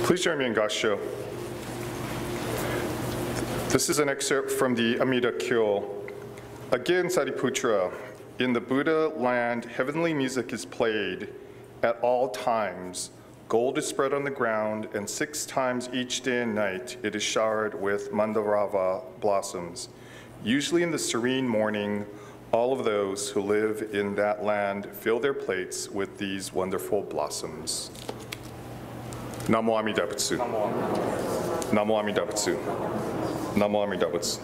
Please join me in Gassho. This is an excerpt from the Amida Kyo. Again, Sariputra, in the Buddha land, heavenly music is played at all times. Gold is spread on the ground, and 6 times each day and night it is showered with mandarava blossoms. Usually in the serene morning, all of those who live in that land fill their plates with these wonderful blossoms. Namo Amida Betsuin. Namo Amida Betsuin. Namo Amida Betsuin.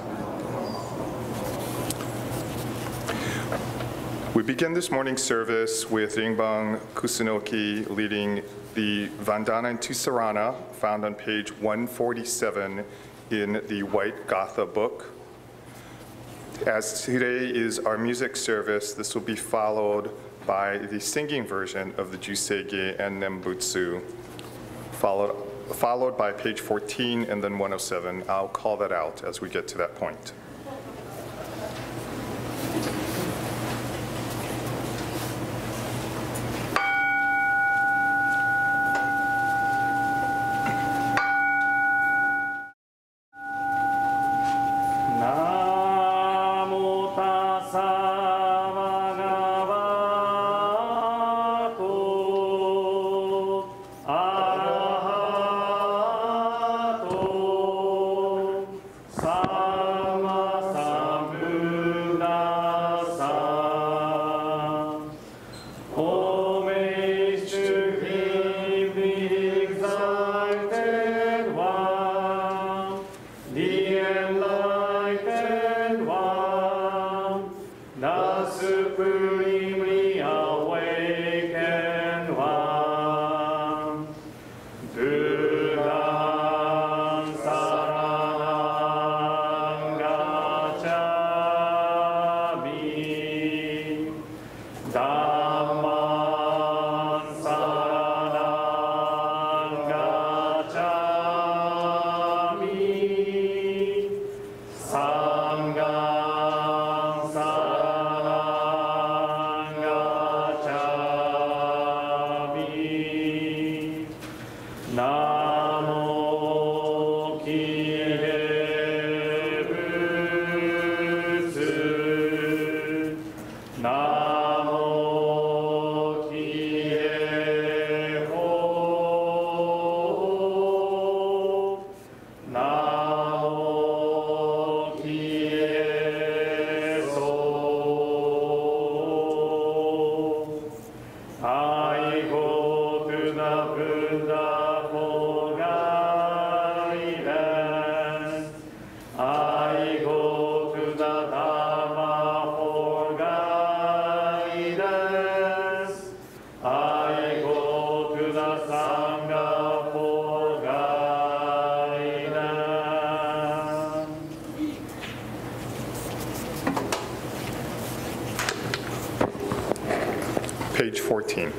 We begin this morning's service with Rinbang Kusunoki leading the Vandana and Tusarana, found on page 147 in the White Gatha book. As today is our music service, this will be followed by the singing version of the Jusege and Nembutsu, followed by page 14 and then 107. I'll call that out as we get to that point. Page 14.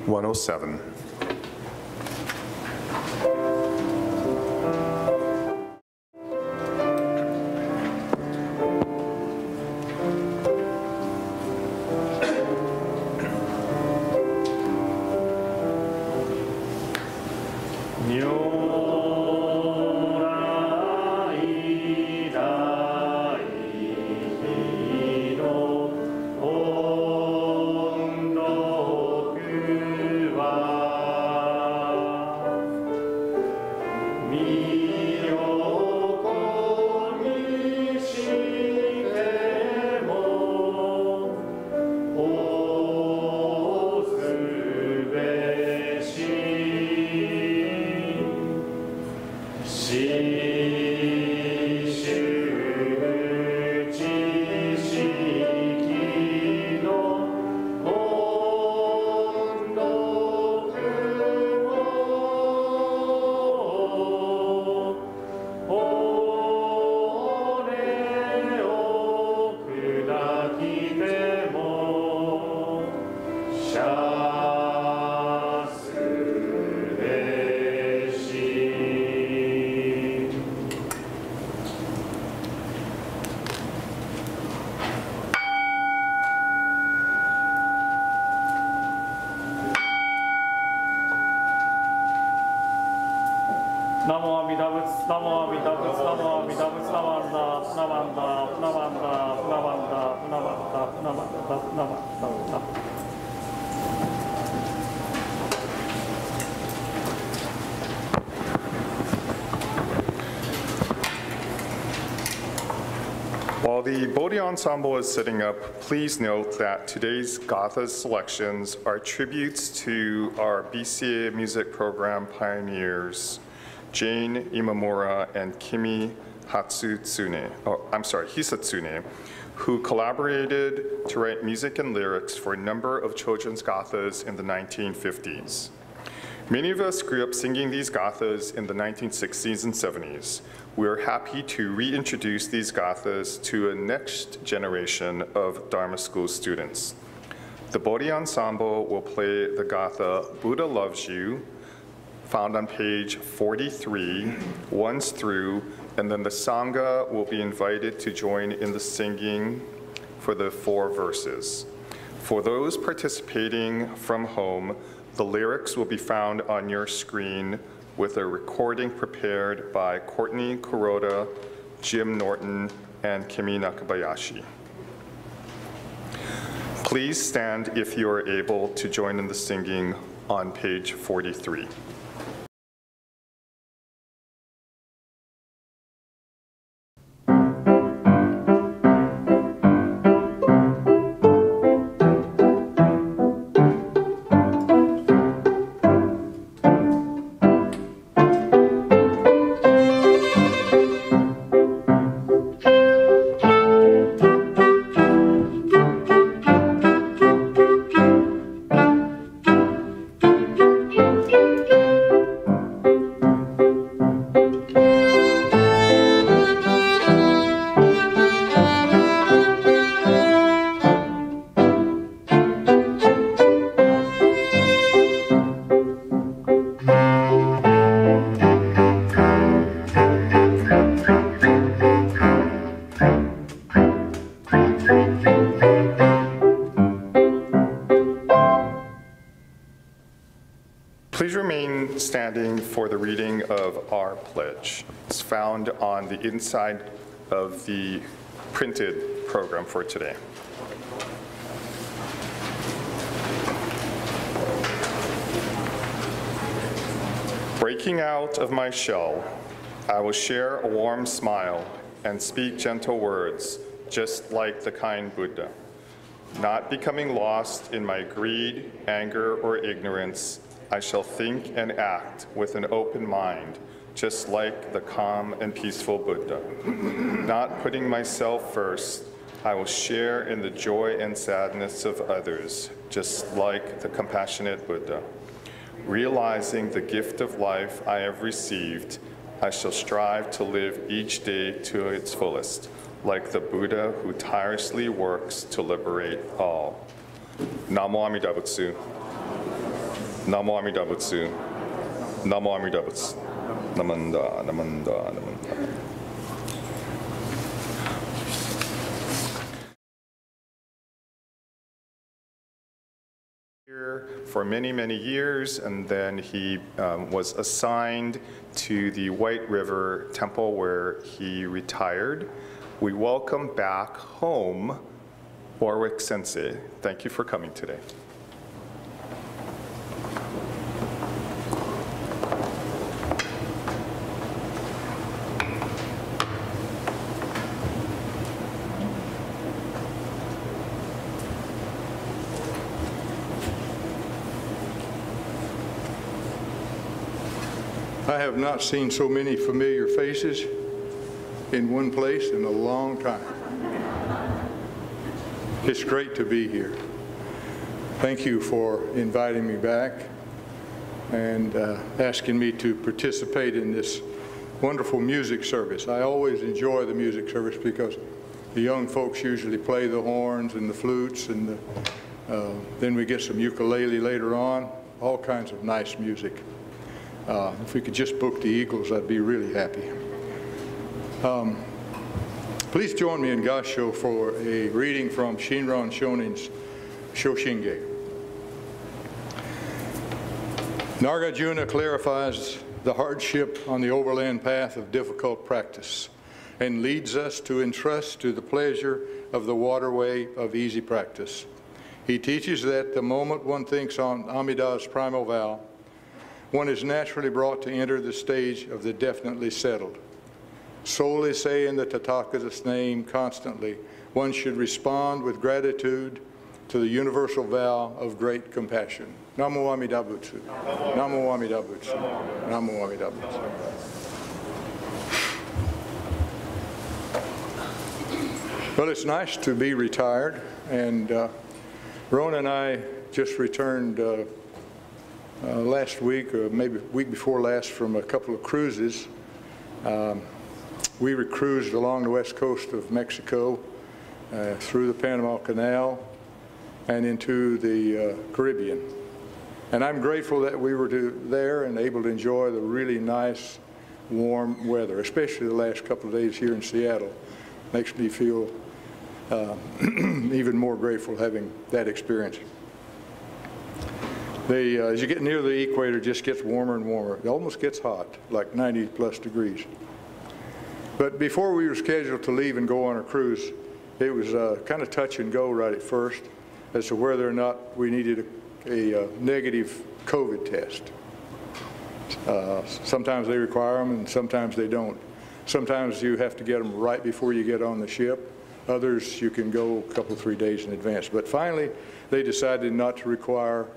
107. While the Bodhi Ensemble is sitting up, please note that today's Gatha selections are tributes to our BCA music program pioneers, Jane Imamura and Kimi Hisatsune, who collaborated to write music and lyrics for a number of children's Gathas in the 1950s. Many of us grew up singing these Gathas in the 1960s and 70s. We are happy to reintroduce these Gathas to a next generation of Dharma School students. The Bodhi Ensemble will play the Gatha Buddha Loves You, found on page 43, once through, and then the Sangha will be invited to join in the singing for the 4 verses. For those participating from home, the lyrics will be found on your screen with a recording prepared by Courtney Kuroda, Jim Norton, and Kimi Nakabayashi. Please stand if you are able to join in the singing on page 43. Please remain standing for the reading of our pledge. It's found on the inside of the printed program for today. Breaking out of my shell, I will share a warm smile and speak gentle words, just like the kind Buddha. Not becoming lost in my greed, anger, or ignorance, I shall think and act with an open mind, just like the calm and peaceful Buddha. Not putting myself first, I will share in the joy and sadness of others, just like the compassionate Buddha. Realizing the gift of life I have received, I shall strive to live each day to its fullest, like the Buddha who tirelessly works to liberate all. Namo Amida Butsu. Namo Amida Butsu. Namo Amida Butsu. Namanda, Namanda, Namanda. Here for many, many years, and then he was assigned to the White River Temple where he retired. We welcome back home Warwick Sensei. Thank you for coming today. I have not seen so many familiar faces in one place in a long time. It's great to be here. Thank you for inviting me back and asking me to participate in this wonderful music service. I always enjoy the music service because the young folks usually play the horns and the flutes, and then we get some ukulele later on, all kinds of nice music. If we could just book the Eagles, I'd be really happy. Please join me in Gassho for a reading from Shinran Shonin's Shoshinge. Nagarjuna clarifies the hardship on the overland path of difficult practice and leads us to entrust to the pleasure of the waterway of easy practice. He teaches that the moment one thinks on Amida's primal vow, one is naturally brought to enter the stage of the definitely settled. Solely saying the Tathagata's name constantly, one should respond with gratitude to the universal vow of great compassion. Namo Amida Butsu. Namo Amida Butsu. Namo Amida Butsu. Well, it's nice to be retired, and Rona and I just returned last week, or maybe week before last, from a couple of cruises. We cruised along the west coast of Mexico, through the Panama Canal, and into the Caribbean. And I'm grateful that we were there and able to enjoy the really nice, warm weather, especially the last couple of days here in Seattle. Makes me feel even more grateful having that experience. As you get near the equator, it just gets warmer and warmer. It almost gets hot, like 90+ degrees. But before we were scheduled to leave and go on a cruise, it was kind of touch and go right at first as to whether or not we needed a negative COVID test. Sometimes they require them and sometimes they don't. Sometimes you have to get them right before you get on the ship. Others you can go a couple, 3 days in advance. But finally, they decided not to require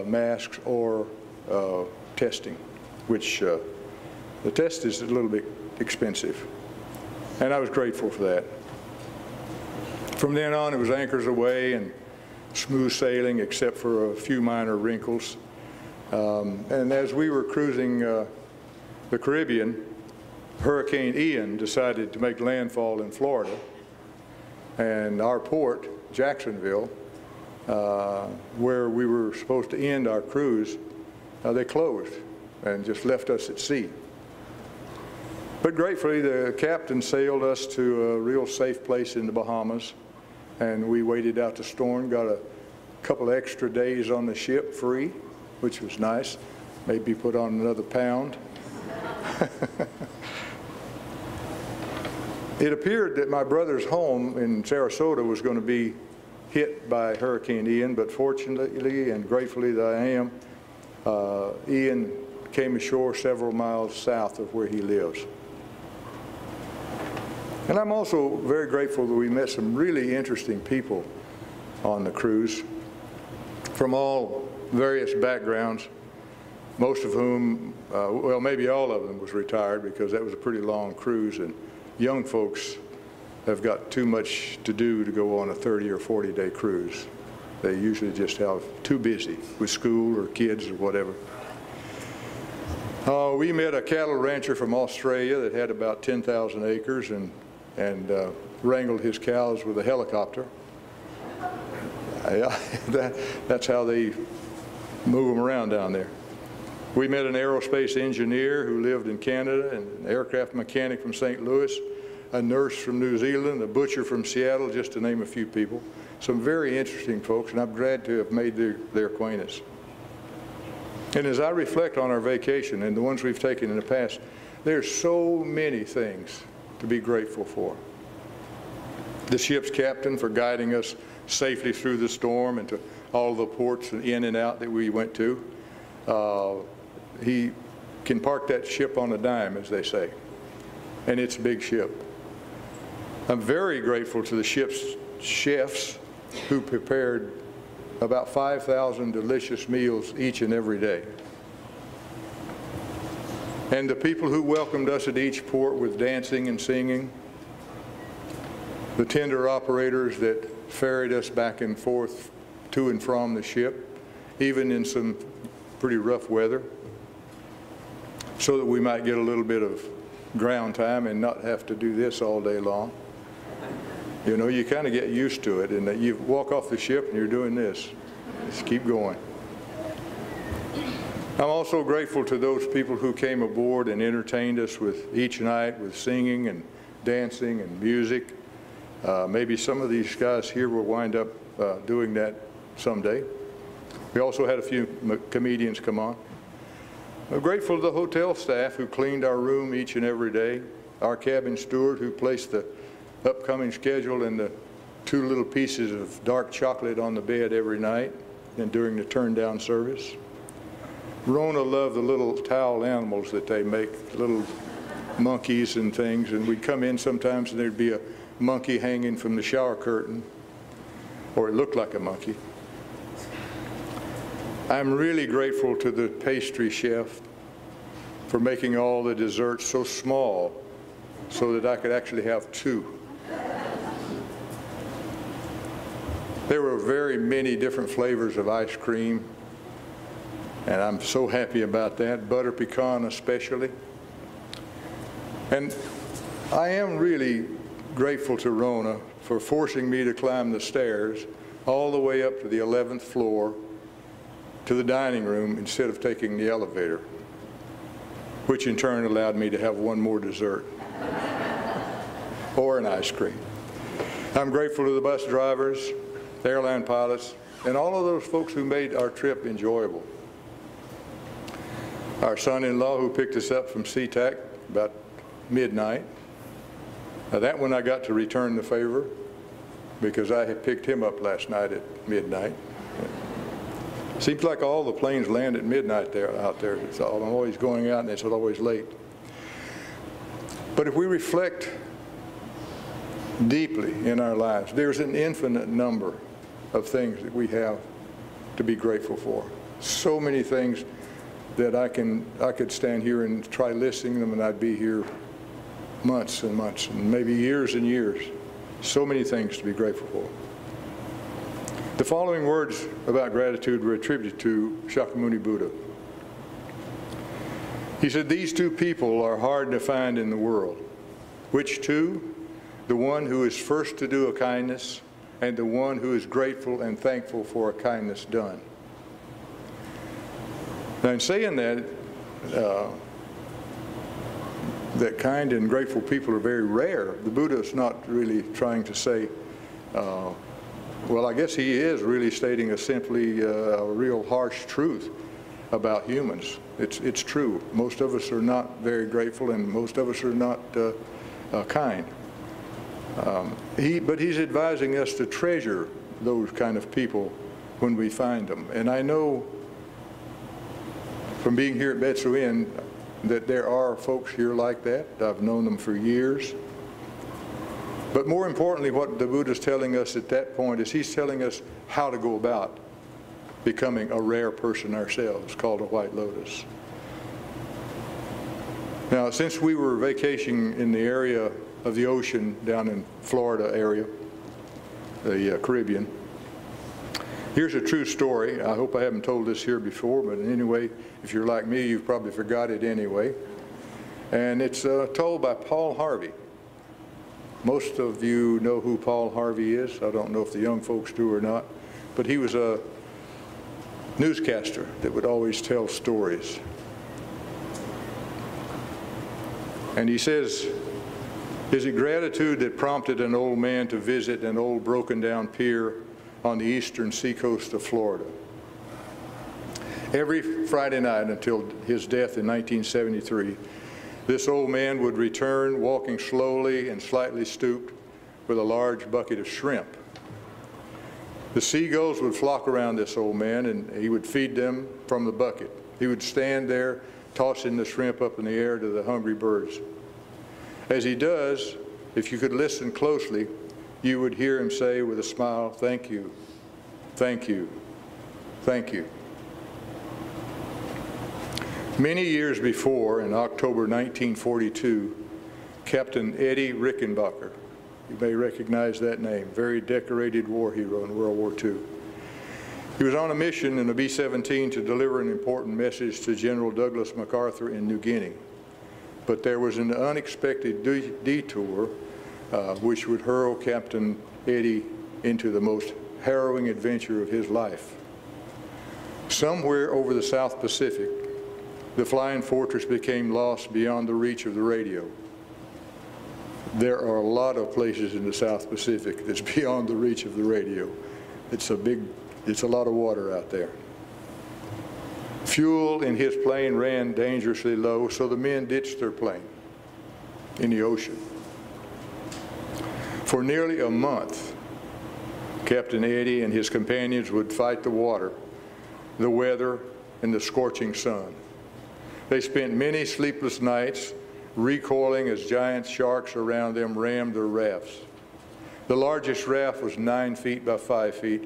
masks or testing, which the test is a little bit expensive. And I was grateful for that. From then on, it was anchors away and smooth sailing, except for a few minor wrinkles. And as we were cruising the Caribbean, Hurricane Ian decided to make landfall in Florida. And our port, Jacksonville, where we were supposed to end our cruise, they closed and just left us at sea. But gratefully, the captain sailed us to a real safe place in the Bahamas, and we waited out the storm, got a couple extra days on the ship free, which was nice. Maybe put on another pound. It appeared that my brother's home in Sarasota was going to be hit by Hurricane Ian, but fortunately and gratefully that I am, Ian came ashore several miles south of where he lives. And I'm also very grateful that we met some really interesting people on the cruise from all various backgrounds, most of whom, well, maybe all of them was retired because that was a pretty long cruise, and young folks have got too much to do to go on a 30 or 40-day cruise. They usually just have too busy with school or kids or whatever. We met a cattle rancher from Australia that had about 10,000 acres and wrangled his cows with a helicopter. That's how they move them around down there. We met an aerospace engineer who lived in Canada, and an aircraft mechanic from St. Louis, a nurse from New Zealand, a butcher from Seattle, just to name a few people. Some very interesting folks, and I'm glad to have made their acquaintance. And as I reflect on our vacation and the ones we've taken in the past, there's so many things to be grateful for. The ship's captain for guiding us safely through the storm and to all the ports in and out that we went to. He can park that ship on a dime, as they say, and it's a big ship. I'm very grateful to the ship's chefs who prepared about 5,000 delicious meals each and every day. And the people who welcomed us at each port with dancing and singing, the tender operators that ferried us back and forth to and from the ship, even in some pretty rough weather, so that we might get a little bit of ground time and not have to do this all day long. You know, you kind of get used to it, and you walk off the ship and you're doing this. Just keep going. I'm also grateful to those people who came aboard and entertained us with each night with singing and dancing and music. Maybe some of these guys here will wind up doing that someday. We also had a few comedians come on. I'm grateful to the hotel staff who cleaned our room each and every day, our cabin steward who placed the upcoming schedule and the 2 little pieces of dark chocolate on the bed every night and during the turn-down service. Rona loved the little towel animals that they make, little monkeys and things, and we'd come in sometimes and there'd be a monkey hanging from the shower curtain, or it looked like a monkey. I'm really grateful to the pastry chef for making all the desserts so small so that I could actually have 2. There were very many different flavors of ice cream, and I'm so happy about that, butter pecan especially. And I am really grateful to Rona for forcing me to climb the stairs all the way up to the 11th floor to the dining room instead of taking the elevator, which in turn allowed me to have 1 more dessert or an ice cream. I'm grateful to the bus drivers, the airline pilots, and all of those folks who made our trip enjoyable. Our son-in-law who picked us up from SeaTac about midnight. Now that one I got to return the favor because I had picked him up last night at midnight. Seems like all the planes land at midnight out there. I'm always going out and it's always late. But if we reflect deeply in our lives, there's an infinite number of things that we have to be grateful for. So many things that I could stand here and try listing them and I'd be here months and months and maybe years and years. So many things to be grateful for. The following words about gratitude were attributed to Shakyamuni Buddha. He said, "These 2 people are hard to find in the world." Which 2? The one who is first to do a kindness and the one who is grateful and thankful for a kindness done. Now in saying that, that kind and grateful people are very rare. The Buddha is not really trying to say, well, I guess he is really stating a simply a real harsh truth about humans. It's true. Most of us are not very grateful and most of us are not kind. But he's advising us to treasure those kind of people when we find them. And I know from being here at Betsuin that there are folks here like that. I've known them for years. But more importantly, what the Buddha is telling us at that point is he's telling us how to go about becoming a rare person ourselves, called a white lotus. Now, since we were vacationing in the area of the ocean down in Florida area, the Caribbean, here's a true story. I hope I haven't told this here before, but anyway, if you're like me, you've probably forgot it anyway. And it's told by Paul Harvey. Most of you know who Paul Harvey is. I don't know if the young folks do or not, but he was a newscaster that would always tell stories. And he says, is it gratitude that prompted an old man to visit an old broken down pier on the eastern seacoast of Florida? Every Friday night until his death in 1973, this old man would return walking slowly and slightly stooped with a large bucket of shrimp. The seagulls would flock around this old man and he would feed them from the bucket. He would stand there tossing the shrimp up in the air to the hungry birds. As he does, if you could listen closely, you would hear him say with a smile, "Thank you, thank you, thank you." Many years before, in October 1942, Captain Eddie Rickenbacker, you may recognize that name, very decorated war hero in World War II. He was on a mission in a B-17 to deliver an important message to General Douglas MacArthur in New Guinea. But there was an unexpected detour which would hurl Captain Eddie into the most harrowing adventure of his life. Somewhere over the South Pacific, the flying fortress became lost beyond the reach of the radio. There are a lot of places in the South Pacific that's beyond the reach of the radio. It's a lot of water out there. Fuel in his plane ran dangerously low, so the men ditched their plane in the ocean. For nearly a month, Captain Eddie and his companions would fight the water, the weather, and the scorching sun. They spent many sleepless nights recoiling as giant sharks around them rammed their rafts. The largest raft was 9 feet by 5 feet.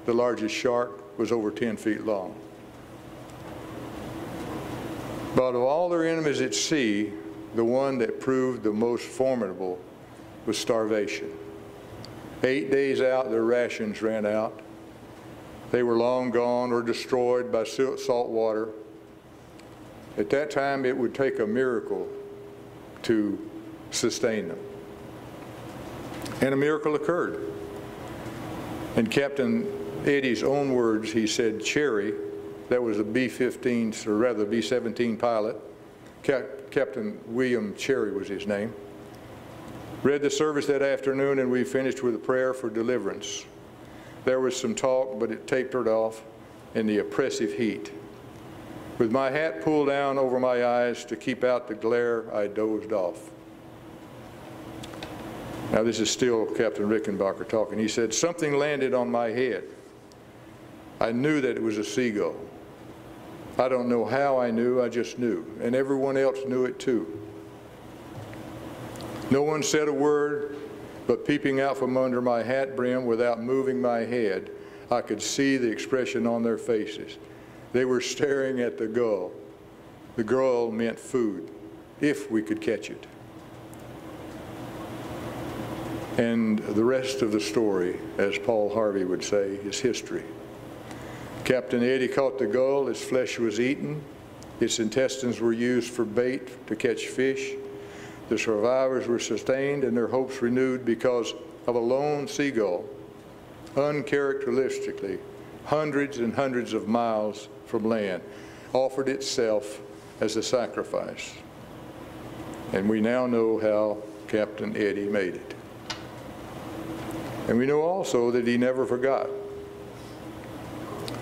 The largest shark was over 10 feet long. But of all their enemies at sea, the one that proved the most formidable was starvation. 8 days out, their rations ran out. They were long gone or destroyed by salt water. At that time, it would take a miracle to sustain them. And a miracle occurred. In Captain Eddie's own words, he said, Cherry, that was a B-15, or rather B-17 pilot, Captain William Cherry was his name, read the service that afternoon, and we finished with a prayer for deliverance. There was some talk, but it tapered off in the oppressive heat. With my hat pulled down over my eyes to keep out the glare, I dozed off. Now this is still Captain Rickenbacker talking. He said, something landed on my head. I knew that it was a seagull. I don't know how I knew, I just knew. And everyone else knew it too. No one said a word, but peeping out from under my hat brim without moving my head, I could see the expression on their faces. They were staring at the gull. The gull meant food, if we could catch it. And the rest of the story, as Paul Harvey would say, is history. Captain Eddie caught the gull, its flesh was eaten, its intestines were used for bait to catch fish. The survivors were sustained and their hopes renewed because of a lone seagull, uncharacteristically, hundreds and hundreds of miles from land, offered itself as a sacrifice. And we now know how Captain Eddie made it. And we know also that he never forgot.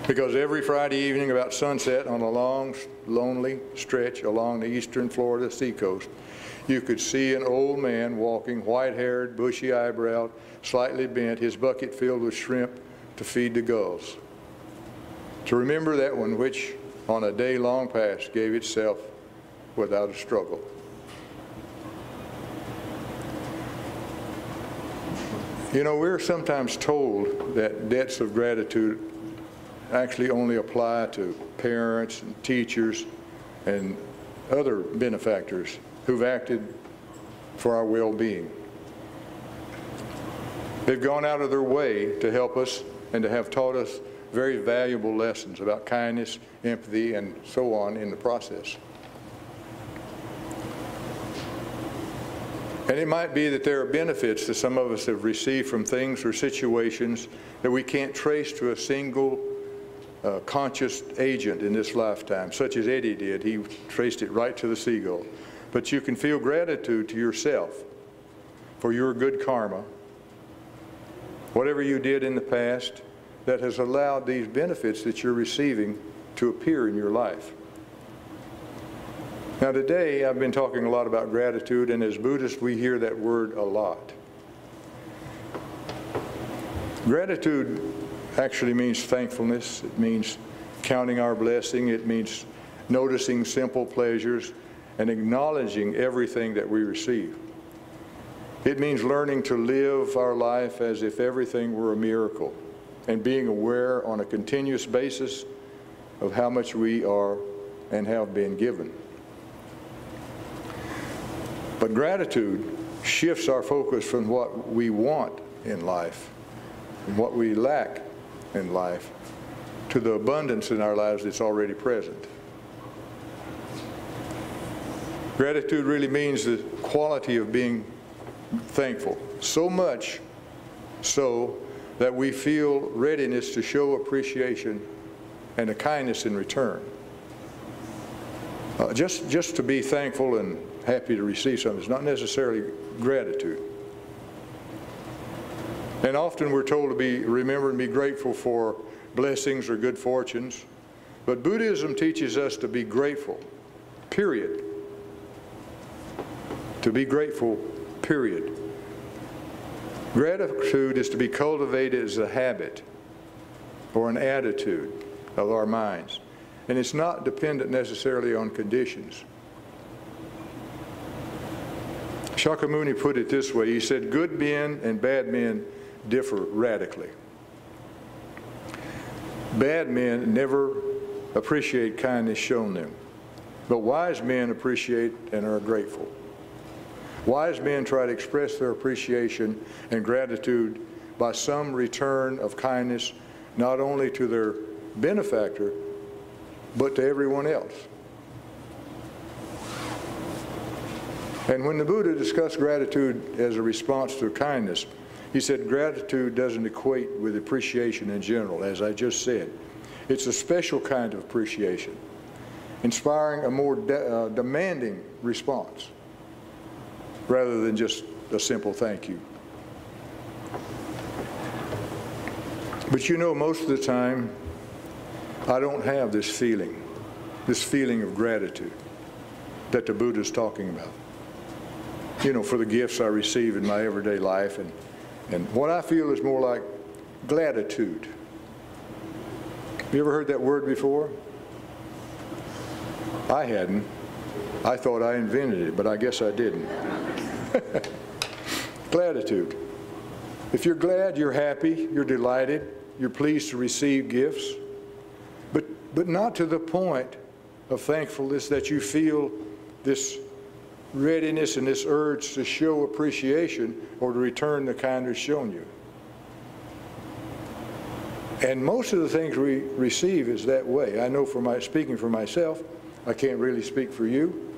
Because every Friday evening about sunset on a long, lonely stretch along the eastern Florida seacoast, you could see an old man walking, white-haired, bushy-eyebrowed, slightly bent, his bucket filled with shrimp to feed the gulls. To remember that one which, on a day long past, gave itself without a struggle. You know, we're sometimes told that debts of gratitude actually only apply to parents and teachers and other benefactors who've acted for our well-being. They've gone out of their way to help us and to have taught us very valuable lessons about kindness, empathy, and so on in the process. And it might be that there are benefits that some of us have received from things or situations that we can't trace to a single conscious agent in this lifetime, such as Eddie did. He traced it right to the seagull. But you can feel gratitude to yourself for your good karma, whatever you did in the past that has allowed these benefits that you're receiving to appear in your life. Now today, I've been talking a lot about gratitude, and as Buddhists, we hear that word a lot. Gratitude actually means thankfulness. It means counting our blessing. It means noticing simple pleasures and acknowledging everything that we receive. It means learning to live our life as if everything were a miracle and being aware on a continuous basis of how much we are and have been given. But gratitude shifts our focus from what we want in life and what we lack in life to the abundance in our lives that's already present. Gratitude really means the quality of being thankful, so much so that we feel readiness to show appreciation and a kindness in return. Just to be thankful and happy to receive something is not necessarily gratitude. And often we're told to remember and be grateful for blessings or good fortunes. But Buddhism teaches us to be grateful, period. To be grateful, period. Gratitude is to be cultivated as a habit or an attitude of our minds. And it's not dependent necessarily on conditions. Shakyamuni put it this way. He said, good men and bad men differ radically. Bad men never appreciate kindness shown them, but wise men appreciate and are grateful. Wise men try to express their appreciation and gratitude by some return of kindness, not only to their benefactor, but to everyone else. And when the Buddha discussed gratitude as a response to kindness, he said gratitude doesn't equate with appreciation in general, as I just said. It's a special kind of appreciation, inspiring a more demanding response, rather than just a simple thank you. But you know, most of the time, I don't have this feeling of gratitude that the Buddha's talking about. You know, for the gifts I receive in my everyday life, and what I feel is more like gratitude. You ever heard that word before? I hadn't. I thought I invented it, but I guess I didn't. Gratitude. If you're glad, you're happy, you're delighted, you're pleased to receive gifts, but not to the point of thankfulness that you feel this readiness and this urge to show appreciation or to return the kindness shown you. And most of the things we receive is that way. I know speaking for myself, I can't really speak for you,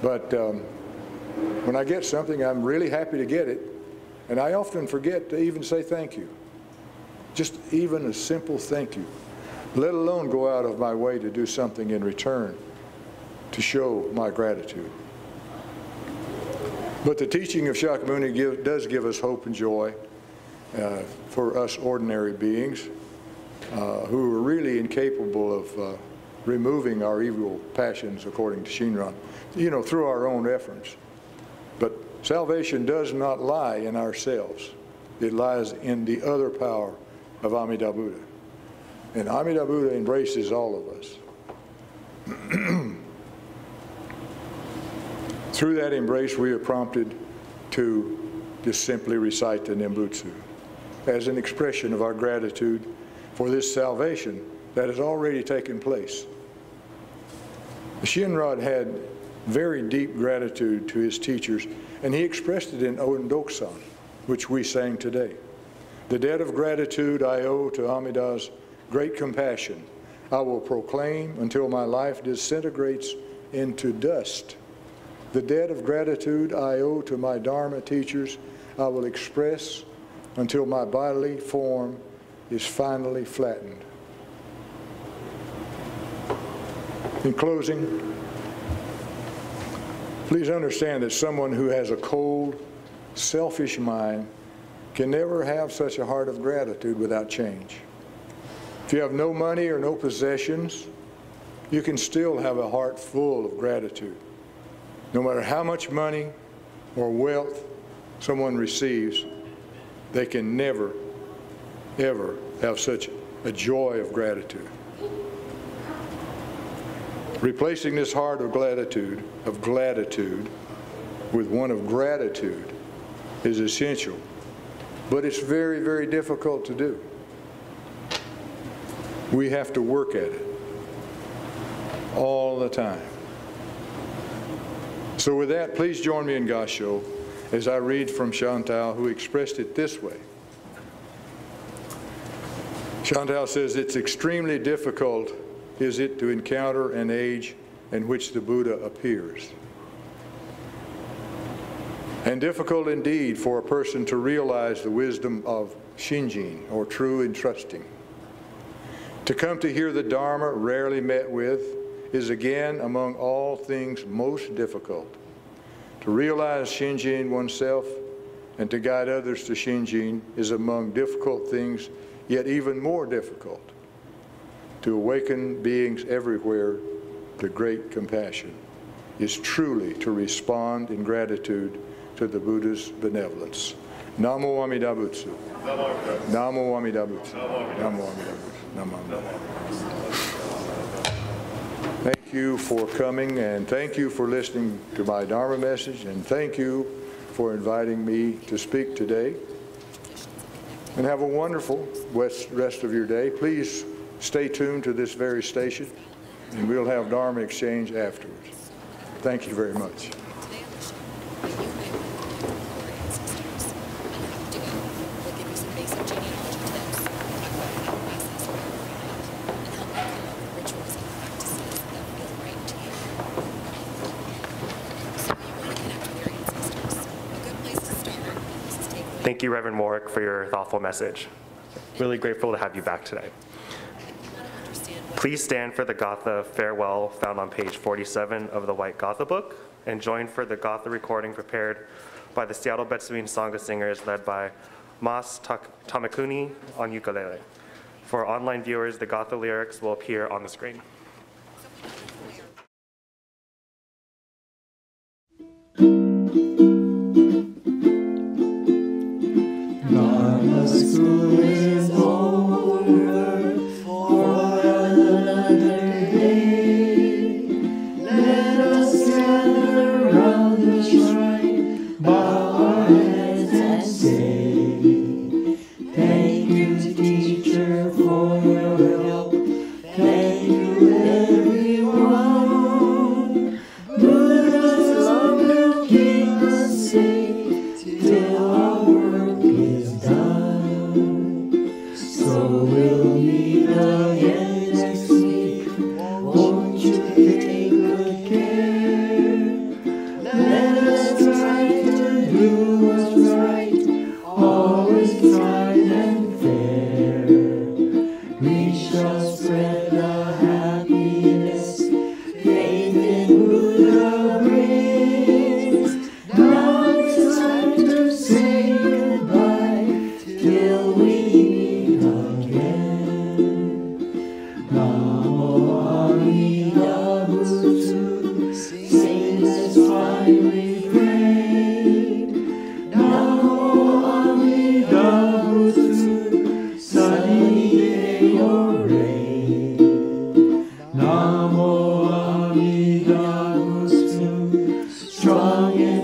but when I get something, I'm really happy to get it, and I often forget to even say thank you. Just even a simple thank you, let alone go out of my way to do something in return to show my gratitude. But the teaching of Shakyamuni does give us hope and joy for us ordinary beings who are really incapable of removing our evil passions, according to Shinran, through our own efforts. But salvation does not lie in ourselves. It lies in the other power of Amida Buddha. And Amida Buddha embraces all of us. Through that embrace, we are prompted to just simply recite the Nembutsu as an expression of our gratitude for this salvation that has already taken place. Shinran had very deep gratitude to his teachers, and he expressed it in Ondoksan, which we sang today. The debt of gratitude I owe to Amida's great compassion. I will proclaim until my life disintegrates into dust. The debt of gratitude I owe to my Dharma teachers, I will express until my bodily form is finally flattened. In closing, please understand that someone who has a cold, selfish mind can never have such a heart of gratitude without change. If you have no money or no possessions, you can still have a heart full of gratitude. No matter how much money or wealth someone receives, they can never, ever have such a joy of gratitude. Replacing this heart of gratitude with one of gratitude is essential, but it's very, very difficult to do. We have to work at it all the time. So with that, please join me in Gasho as I read from Chantal, who expressed it this way. Chantal says, "It's extremely difficult, is it, to encounter an age in which the Buddha appears. And difficult indeed for a person to realize the wisdom of Shinjin, or true and trusting. To come to hear the Dharma rarely met with is again among all things most difficult. To realize Shinjin oneself and to guide others to Shinjin is among difficult things, yet even more difficult. To awaken beings everywhere to great compassion is truly to respond in gratitude to the Buddha's benevolence." Namo Amida Butsu. Namo Amida Butsu. Namo Amida Butsu. Namo Amida Butsu. Thank you for coming, and thank you for listening to my Dharma message, and thank you for inviting me to speak today. And have a wonderful rest of your day. Please stay tuned to this very station, and we'll have Dharma exchange afterwards. Thank you very much. Thank you, Reverend Warwick, for your thoughtful message. Really grateful to have you back today. Please stand for the Gatha farewell found on page 47 of the White Gatha book, and join for the Gatha recording prepared by the Seattle Betsuin Sangha singers led by Mas Tamakuni on ukulele. For online viewers, the Gatha lyrics will appear on the screen. Dharma school is over for another day. Let us gather round the shrine, bow our heads and say, thank you, teacher, for your help. Thank you, everyone. Buddha's love will keep us safe till our work is done. So we'll meet again next week. Won't you take good care? Let us try to do what's right, always kind and fair. We shall spread the happiness faith in Buddha brings. Now it's time to say goodbye till we meet again. Namo Amida Butsu, sing this fine refrain. Namo Amida Butsu, sunny day or rain. Namo Amida Butsu, strong and